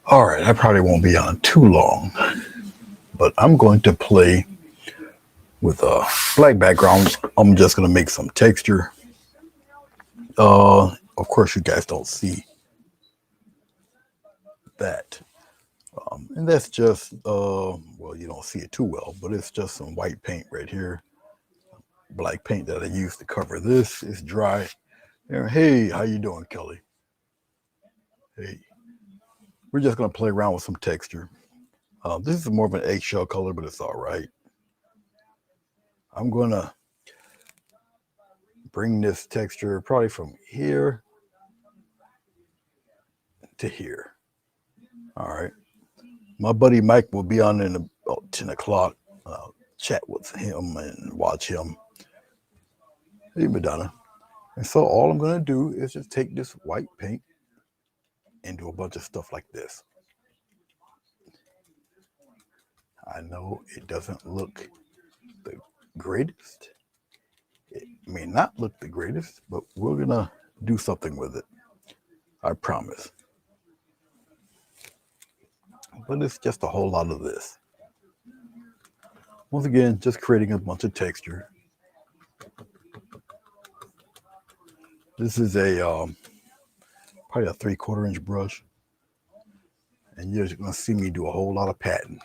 All right, I probably won't be on too long, but I'm going to play with a black background. I'm just going to make some texture. Of course, you guys don't see that. And that's just, well, you don't see it too well, but it's just some white paint right here. Black paint that I used to cover this. It's dry. And hey, how you doing, Kelly? Hey, we're just going to play around with some texture. This is more of an eggshell color, but it's all right. I'm going to bring this texture probably from here to here. All right. My buddy Mike will be on in about 10 o'clock. Chat with him and watch him. Hey, Madonna. And so all I'm going to do is just take this white paint and do a bunch of stuff like this. I know it doesn't look the greatest. It may not look the greatest, but we're going to do something with it. I promise. But it's just a whole lot of this. Once again, just creating a bunch of texture. This is a probably a 3/4 inch brush, and you're going to see me do a whole lot of patting.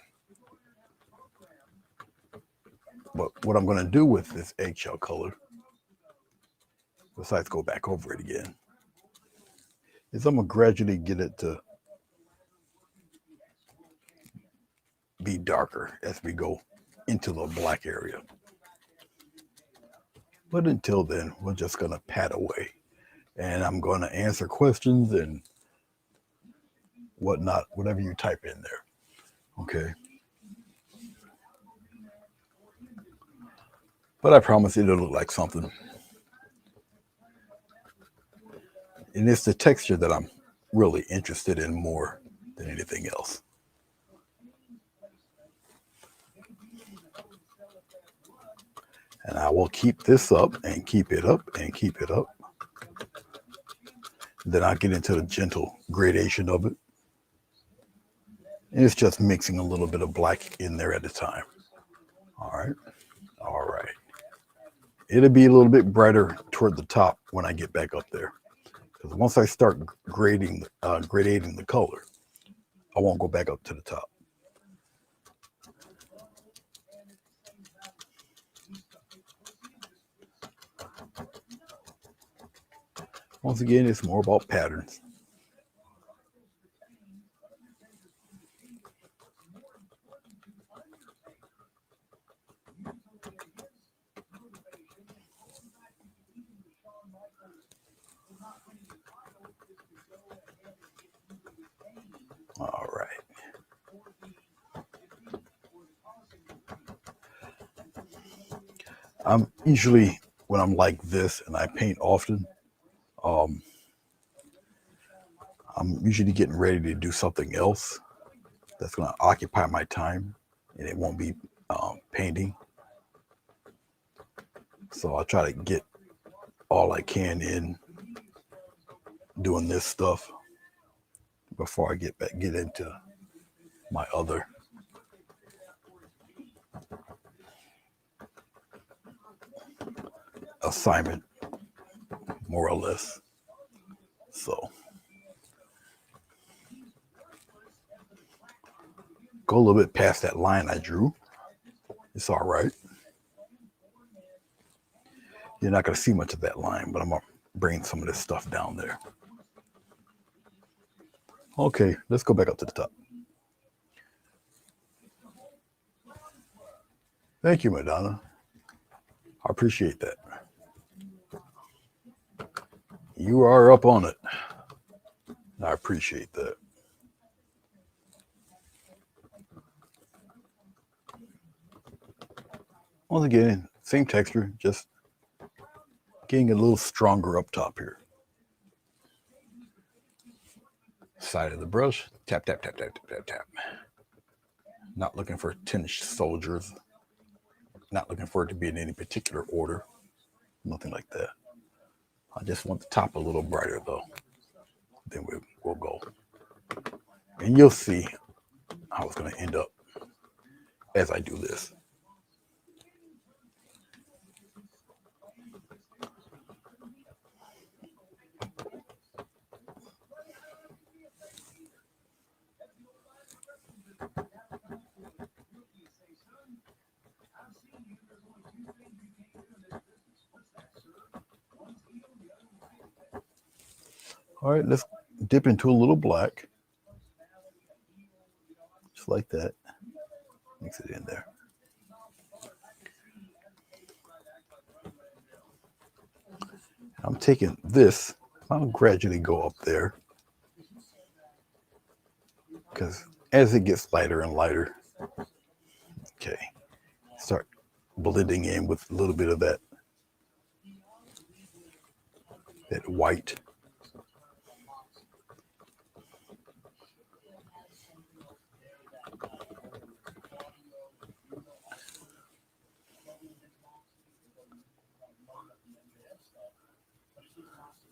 But what I'm going to do with this eggshell color, besides go back over it again, is I'm going to gradually get it to be darker as we go into the black area. But until then, we're just going to pat away. And I'm going to answer questions and whatnot, whatever you type in there. Okay. But I promise it'll look like something. And it's the texture that I'm really interested in more than anything else. And I will keep this up and keep it up and keep it up. Then I'll get into the gentle gradation of it. And it's just mixing a little bit of black in there at a time. All right. All right. It'll be a little bit brighter toward the top when I get back up there. Because once I start gradating the color, I won't go back up to the top. Once again, it's more about patterns. All right. I'm usually, when I'm like this and I paint often, um, I'm usually getting ready to do something else that's going to occupy my time, and it won't be painting. So I'll try to get all I can in doing this stuff before I get into my other assignment, more or less. So go a little bit past that line I drew. It's all right. You're not going to see much of that line, but I'm going to bring some of this stuff down there. Okay, let's go back up to the top. Thank you, Madonna. I appreciate that. You are up on it. I appreciate that. Once again, same texture, just getting a little stronger up top here. Side of the brush, tap, tap, tap, tap, tap, tap, tap. Not looking for 10 soldiers. Not looking for it to be in any particular order. Nothing like that. I just want the top a little brighter though. Then we'll go. And And you'll see how it's going to end up as I do this. All right, let's dip into a little black. Just like that. Mix it in there. I'm taking this, I'll gradually go up there because as it gets lighter and lighter, okay, start blending in with a little bit of that white.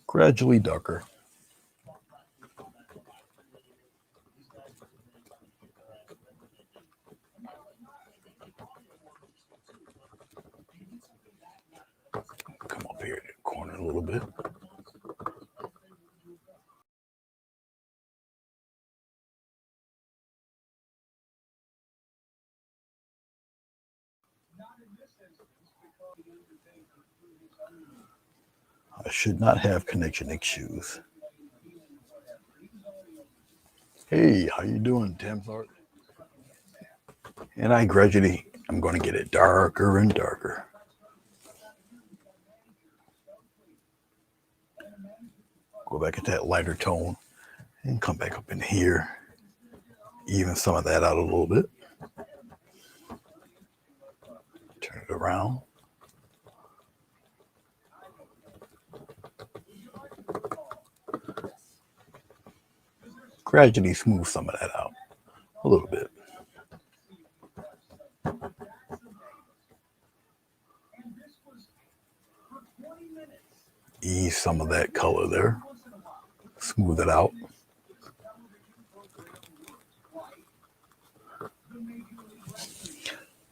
Gradually darker. Come up here in the corner a little bit. I should not have connection issues. Hey, how you doing, Tamsart? And I gradually, I'm going to get it darker and darker. Go back into that lighter tone and come back up in here. Even some of that out a little bit. Turn it around. Gradually smooth some of that out a little bit. Ease some of that color there. Smooth it out.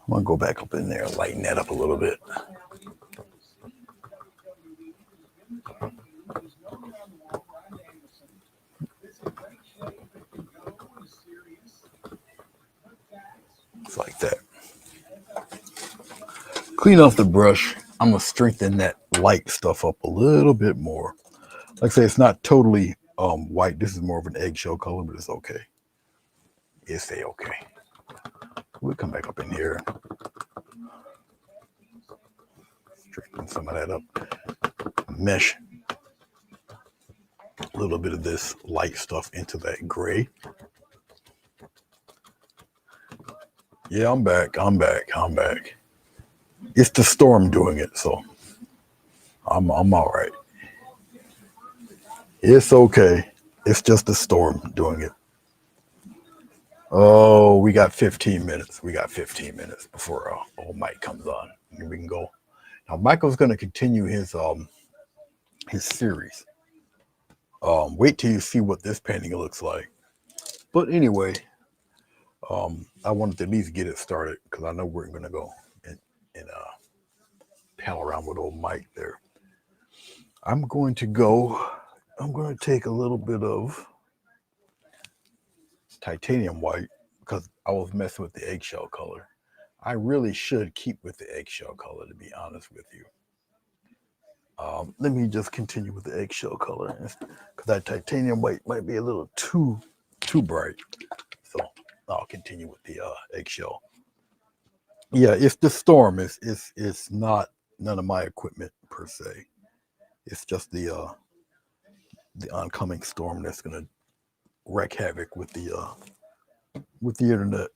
I'm going to go back up in there, lighten that up a little bit. Just like that. Clean off the brush. I'm going to strengthen that light stuff up a little bit more. Like I say, it's not totally white. This is more of an eggshell color, but it's okay. It's okay. We'll come back up in here. Straighten some of that up. Mesh a little bit of this light stuff into that gray. Yeah, I'm back. It's the storm doing it, so I'm all right. It's okay. It's just the storm doing it. Oh, we got 15 minutes. We got 15 minutes before old Mike comes on, and we can go. Now, Michael's going to continue his series. Wait till you see what this painting looks like. But anyway, I wanted to at least get it started because I know we're going to go and pal around with old Mike there. I'm going to take a little bit of titanium white because I was messing with the eggshell color. I really should keep with the eggshell color, to be honest with you. Let me just continue with the eggshell color because that titanium white might be a little too bright. So I'll continue with the eggshell. Yeah, it's the storm. It's not none of my equipment per se. It's just the oncoming storm that's gonna wreak havoc with the internet.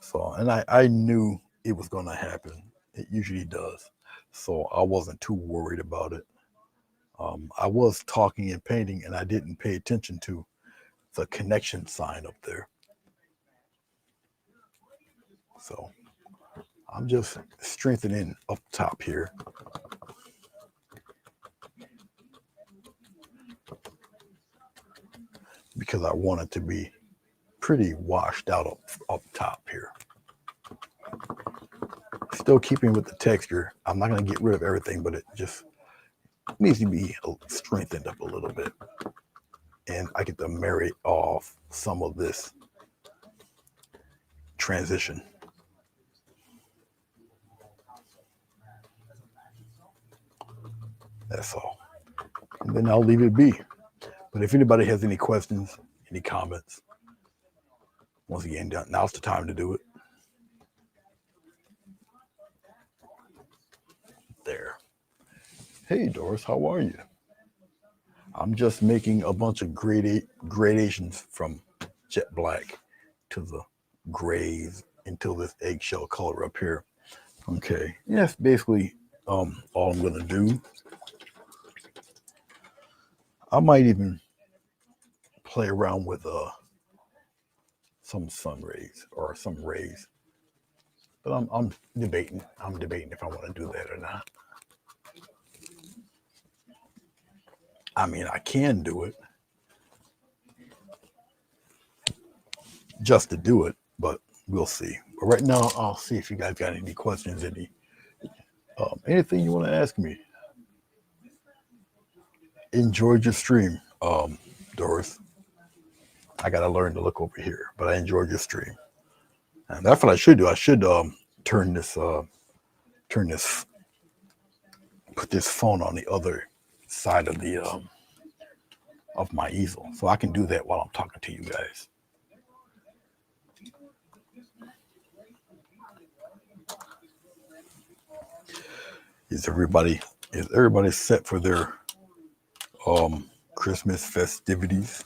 So, and I knew it was gonna happen. It usually does. So I wasn't too worried about it. I was talking and painting, and I didn't pay attention to the connection sign up there. So I'm just strengthening up top here. because I want it to be pretty washed out up top here. Still keeping with the texture. I'm not going to get rid of everything, but it just needs to be strengthened up a little bit. And I get to marry off some of this transition. That's all. And then I'll leave it be. But if anybody has any questions, any comments, once again, now's the time to do it. There. Hey, Doris, how are you? I'm just making a bunch of gradations from jet black to the grays until this eggshell color up here. Okay, yeah, that's basically all I'm gonna do. I might even play around with some sun rays or some rays, but I'm debating. I'm debating if I want to do that or not. I mean, I can do it just to do it, but we'll see. But right now, I'll see if you guys got any questions, anything you want to ask me. Enjoyed your stream, Doris. I gotta learn to look over here, but I enjoyed your stream, and that's what I should do. I should turn this, put this phone on the other side of my easel, so I can do that while I'm talking to you guys. Is everybody set for their Christmas festivities?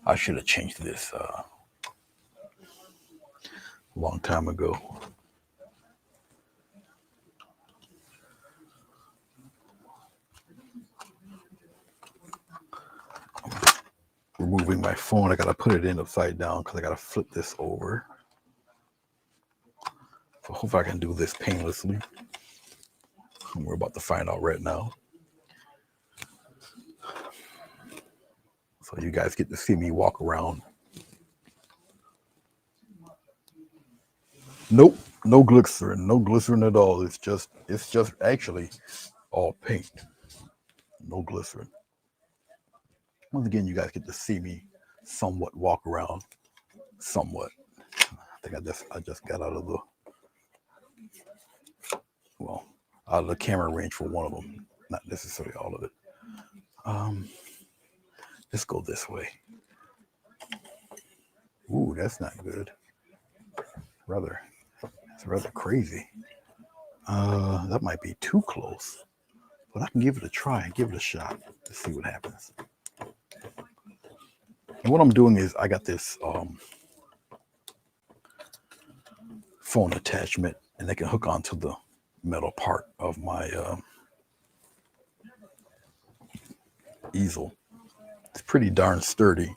I should have changed this a long time ago. Removing my phone, I gotta put it in upside down because I gotta flip this over. So hopefully I can do this painlessly. We're about to find out right now. So you guys get to see me walk around. Nope, no glycerin at all. It's just actually all paint. No glycerin. Once again, you guys get to see me somewhat walk around. Somewhat. I think I just got out of the camera range for one of them. Not necessarily all of it. Let's go this way. Ooh, that's not good. It's rather crazy. That might be too close, but I can give it a try and give it a shot to see what happens. And what I'm doing is I got this phone attachment, and they can hook onto the metal part of my easel. It's pretty darn sturdy.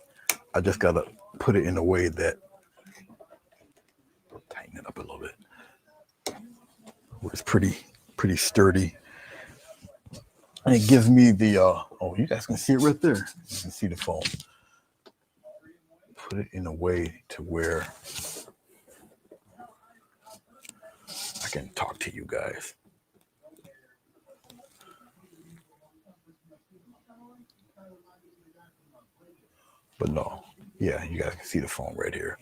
I just gotta put it in a way that tighten it up a little bit. It's pretty sturdy, and it gives me the you guys can see it right there. You can see the phone. Put it in a way to where I can talk to you guys. But no, yeah, you guys can see the phone right here.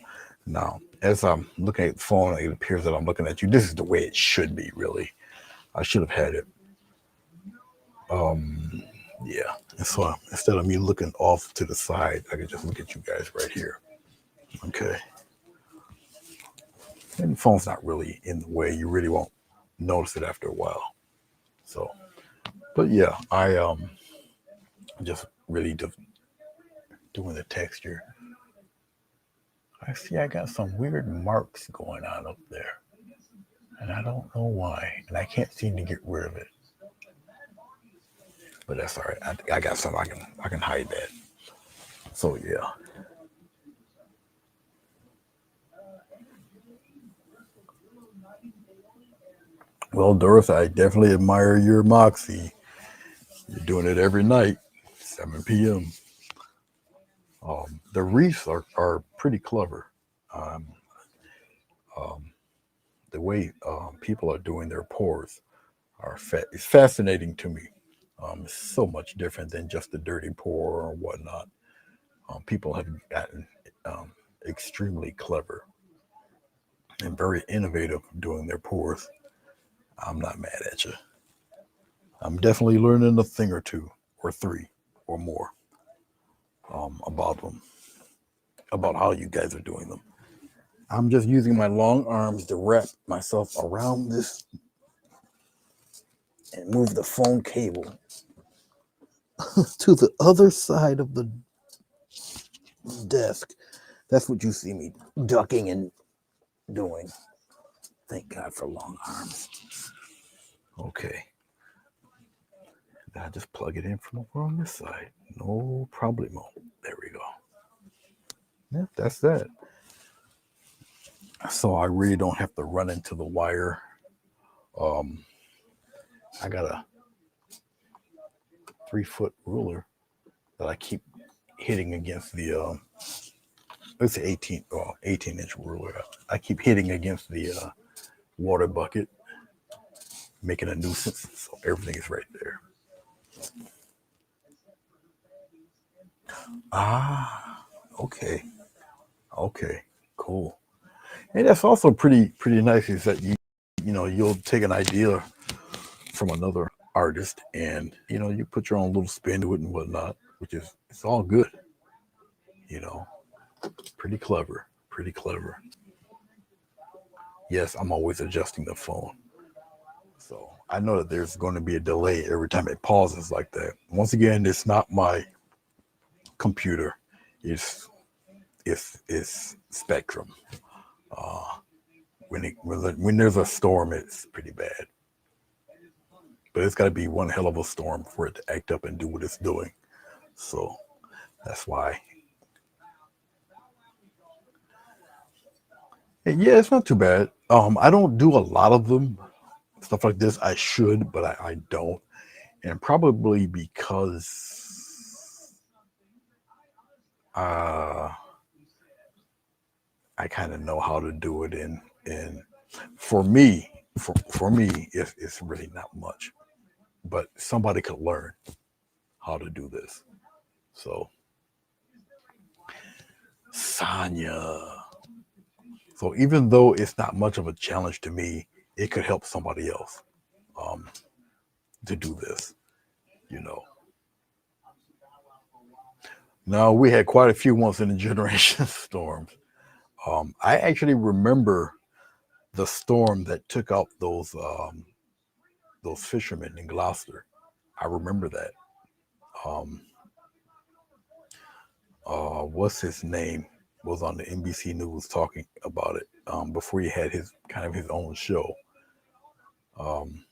Now, as I'm looking at the phone, it appears that I'm looking at you. This is the way it should be, really. I should have had it. Yeah. And so instead of me looking off to the side, I can just look at you guys right here. Okay. And the phone's not really in the way. You really won't notice it after a while. So, but yeah, I just really doing the texture. I see I got some weird marks going on up there, and I don't know why, and I can't seem to get rid of it. But that's all right. I got some. I can hide that. So yeah. Well, Doris, I definitely admire your moxie. You're doing it every night, 7 p.m. The wreaths are pretty clever. Um, um, the way people are doing their pours it's fascinating to me. It's so much different than just a dirty pour or whatnot. People have gotten um, extremely clever and very innovative doing their pours. I'm not mad at you. I'm definitely learning a thing or two, or three, or more about them, about how you guys are doing them. I'm just using my long arms to wrap myself around this and move the phone cable to the other side of the desk. That's what you see me ducking and doing. Thank God for long arms. Okay. I just plug it in from over on this side. No problemo. There we go. Yeah, that's that. So I really don't have to run into the wire. Um, I got a 3-foot ruler that I keep hitting against the it's an 18-inch ruler. I keep hitting against the water bucket, making a nuisance. So everything is right there. Ah, okay, okay, cool. And that's also pretty nice is that you'll take an idea from another artist and you put your own little spin to it and whatnot, which is it's all good. You know, pretty clever, pretty clever. Yes, I'm always adjusting the phone. So I know that there's going to be a delay every time it pauses like that. Once again, it's not my computer. It's it's Spectrum. Uh, when there's a storm, it's pretty bad. But it's got to be one hell of a storm for it to act up and do what it's doing. So that's why. And yeah, it's not too bad. I don't do a lot of them. Stuff like this, I should, but I don't. And probably because uh, I kind of know how to do it. And for me, for me, it's really not much. But somebody could learn how to do this. So, Sonya. So even though it's not much of a challenge to me, it could help somebody else um, to do this. You know. Now we had quite a few once in a generation storms. I actually remember the storm that took out those fishermen in Gloucester. I remember that. Um, what's his name was on the NBC News talking about it before he had his kind of his own show. Um,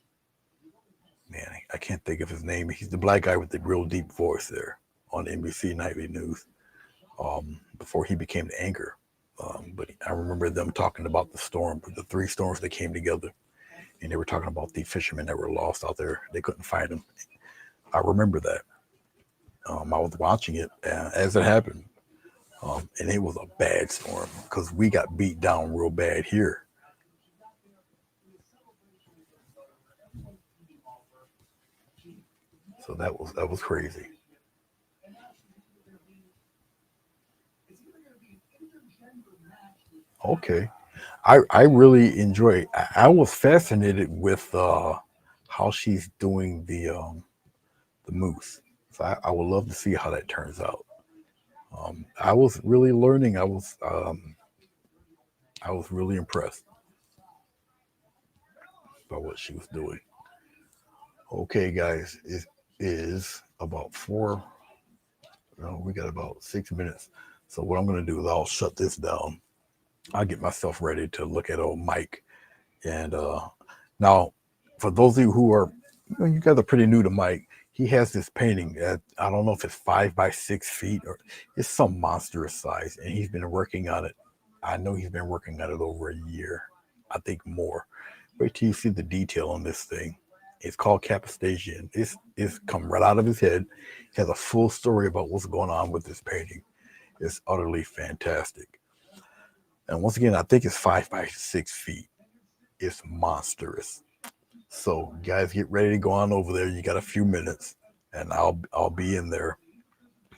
man, I can't think of his name. He's the black guy with the real deep voice there on NBC Nightly News before he became the anchor. But I remember them talking about the storm, the three storms that came together, and they were talking about the fishermen that were lost out there. They couldn't find them. I remember that. I was watching it as it happened, and it was a bad storm because we got beat down real bad here. So that was crazy. Okay, I really enjoy. I was fascinated with how she's doing the moose. So I would love to see how that turns out. I was really learning. I was really impressed by what she was doing. Okay, guys, it is about four. No, we got about 6 minutes. So what I'm going to do is I'll shut this down. I'll get myself ready to look at old Mike. And now, for those of you who are, you guys are pretty new to Mike. He has this painting that I don't know if it's 5 by 6 feet or it's some monstrous size, and he's been working on it. I know he's been working on it over a year. I think more. Wait till you see the detail on this thing. It's called Capistasia. It's come right out of his head. He has a full story about what's going on with this painting. It's utterly fantastic. And once again, I think it's 5 by 6 feet. It's monstrous. So guys, get ready to go on over there. You got a few minutes, and I'll be in there.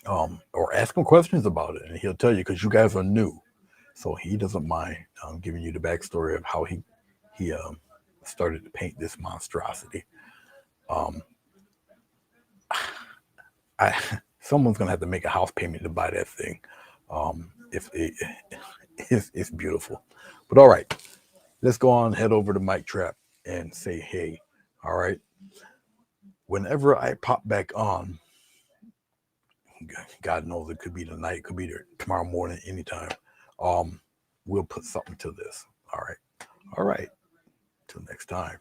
Or ask him questions about it, and he'll tell you because you guys are new. So he doesn't mind giving you the backstory of how he started to paint this monstrosity. Um, I someone's gonna have to make a house payment to buy that thing. If it, it's beautiful. But all right, let's go on, head over to Mike Trap and say hey. All right. Whenever I pop back on, God knows it could be tonight, it could be tomorrow morning, anytime. We'll put something to this. All right. All right. Till next time.